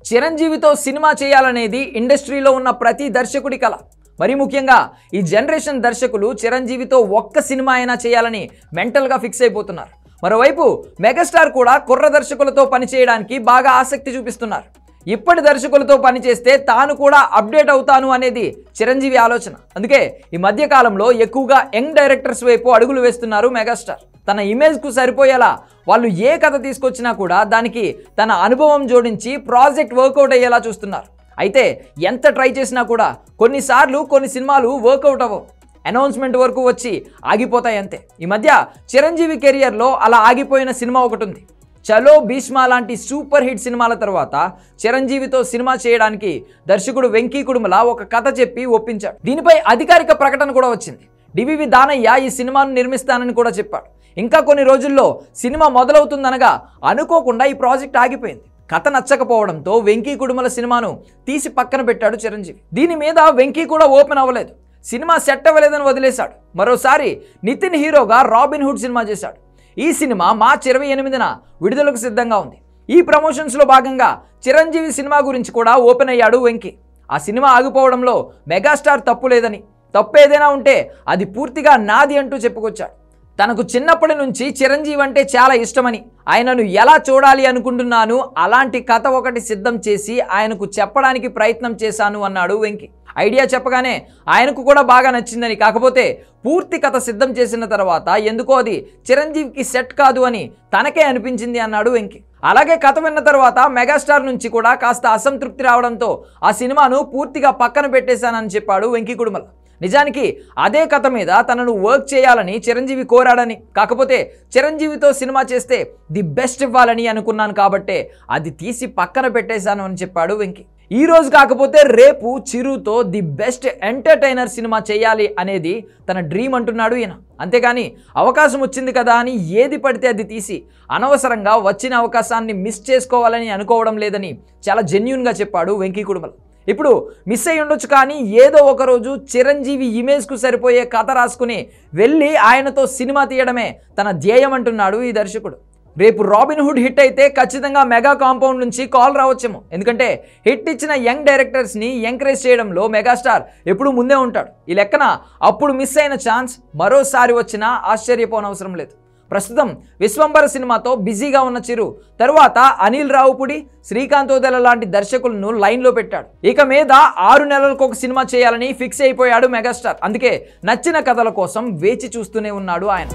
చిరంజీవితో cinema చేయాలనేది ఇండస్ట్రీలో ఉన్న ప్రతి దర్శకుడి కల. మరి ముఖ్యంగా ఈ జనరేషన్ దర్శకులు చిరంజీవితో ఒక్క సినిమా అయినా చేయాలని మెంటల్గా ఫిక్స్ అయిపోతున్నారు. మరోవైపు మెగాస్టార్ కూడా కుర్ర దర్శకులతో పనిచేయడానికి బాగా ఆసక్తి చూపిస్తున్నారు. ఇప్పటి దర్శకులతో పనిచేస్తే తాను కూడా అప్డేట్ అవుతాను అనేది చిరంజీవి ఆలోచన. అందుకే ఈ మధ్య కాలంలో ఎక్కువగా యంగ్ డైరెక్టర్స్ వైపు అడుగులు వేస్తున్నారు మెగాస్టార్. తన ఇమేజ్కు సరిపోయేలా వాళ్ళు ఏ కథ తీసుకొచ్చినా కూడా దానికి తన అనుభవం జోడించి ప్రాజెక్ట్ వర్కౌట్ అయ్యేలా చూస్తున్నారు. అయితే ఎంత ట్రై చేసినా కూడా కొన్నిసార్లు కొన్ని సినిమాలు వర్కౌట్ అవ్వవు, అనౌన్స్మెంట్ వరకు వచ్చి ఆగిపోతాయి అంతే. ఈ మధ్య చిరంజీవి కెరియర్లో అలా ఆగిపోయిన సినిమా ఒకటి ఉంది. చలో భీష్మ లాంటి సూపర్ హిట్ సినిమాల తర్వాత చిరంజీవితో సినిమా చేయడానికి దర్శకుడు వెంకీ కుడుమల ఒక కథ చెప్పి ఒప్పించాడు. దీనిపై అధికారిక ప్రకటన కూడా వచ్చింది. డివివి దానయ్య ఈ సినిమాను నిర్మిస్తానని కూడా చెప్పాడు. ఇంకా కొన్ని రోజుల్లో సినిమా మొదలవుతుందనగా అనుకోకుండా ఈ ప్రాజెక్ట్ ఆగిపోయింది. కథ నచ్చకపోవడంతో వెంకీ కుడుమల సినిమాను తీసి పక్కన పెట్టాడు చిరంజీవి. దీని మీద వెంకీ కూడా ఓపెన్ అవ్వలేదు. సినిమా సెట్ అవ్వలేదని వదిలేశాడు. మరోసారి నితిన్ హీరోగా రాబిన్ హుడ్ సినిమా చేశాడు. ఈ సినిమా మార్చి 28న విడుదలకు సిద్ధంగా ఉంది. ఈ ప్రమోషన్స్లో భాగంగా చిరంజీవి సినిమా గురించి కూడా ఓపెన్ అయ్యాడు వెంకీ. ఆ సినిమా ఆగిపోవడంలో మెగాస్టార్ తప్పు లేదని, తప్పు ఏదైనా ఉంటే అది పూర్తిగా నాది అంటూ చెప్పుకొచ్చాడు. తనకు చిన్నప్పటి నుంచి చిరంజీవి అంటే చాలా ఇష్టమని, ఆయనను ఎలా చూడాలి అనుకుంటున్నాను అలాంటి కథ ఒకటి సిద్ధం చేసి ఆయనకు చెప్పడానికి ప్రయత్నం చేశాను అన్నాడు వెంకీ. ఐడియా చెప్పగానే ఆయనకు కూడా బాగా నచ్చిందని, కాకపోతే పూర్తి కథ సిద్ధం చేసిన తర్వాత ఎందుకో అది చిరంజీవికి సెట్ కాదు అని తనకే అనిపించింది అన్నాడు వెంకీ. అలాగే కథ విన్న తర్వాత మెగాస్టార్ నుంచి కూడా కాస్త అసంతృప్తి రావడంతో ఆ సినిమాను పూర్తిగా పక్కన పెట్టేశానని చెప్పాడు వెంకీ కుడుమల. నిజానికి అదే కథ మీద తనను వర్క్ చేయాలని చిరంజీవి కోరాడని, కాకపోతే చిరంజీవితో సినిమా చేస్తే ది బెస్ట్ ఇవ్వాలని అనుకున్నాను కాబట్టే అది తీసి పక్కన పెట్టేశాను అని చెప్పాడు వెంకీ. ఈ రోజు కాకపోతే రేపు చిరుతో ది బెస్ట్ ఎంటర్టైనర్ సినిమా చేయాలి అనేది తన డ్రీమ్ అంటున్నాడు ఈయన. అంతేగాని అవకాశం వచ్చింది కదా అని ఏది పడితే అది తీసి అనవసరంగా వచ్చిన అవకాశాన్ని మిస్ చేసుకోవాలని అనుకోవడం లేదని చాలా జెన్యూన్గా చెప్పాడు వెంకీ కుడుమల. ఇప్పుడు మిస్ అయ్యి ఉండొచ్చు, కానీ ఏదో ఒకరోజు చిరంజీవి ఇమేజ్కు సరిపోయే కథ రాసుకుని వెళ్ళి ఆయనతో సినిమా తీయడమే తన ధ్యేయం అంటున్నాడు ఈ దర్శకుడు. రేపు రాబిన్ హుడ్ హిట్ అయితే ఖచ్చితంగా మెగా కాంపౌండ్ నుంచి కాల్ రావచ్చేమో. ఎందుకంటే హిట్ ఇచ్చిన యంగ్ డైరెక్టర్స్ని ఎంకరేజ్ చేయడంలో మెగాస్టార్ ఎప్పుడు ముందే ఉంటాడు. ఈ లెక్కన అప్పుడు మిస్ అయిన ఛాన్స్ మరోసారి వచ్చినా ఆశ్చర్యపోనవసరం లేదు. ప్రస్తుతం విశ్వంబర సినిమాతో బిజీగా ఉన్న చిరు తరువాత అనిల్ రావుపుడి, శ్రీకాంత్ ఓదెల లాంటి దర్శకులను లైన్లో పెట్టాడు. ఇక మీద 6 నెలలకు ఒక సినిమా చేయాలని ఫిక్స్ అయిపోయాడు మెగాస్టార్. అందుకే నచ్చిన కథల కోసం వేచి చూస్తూనే ఉన్నాడు ఆయన.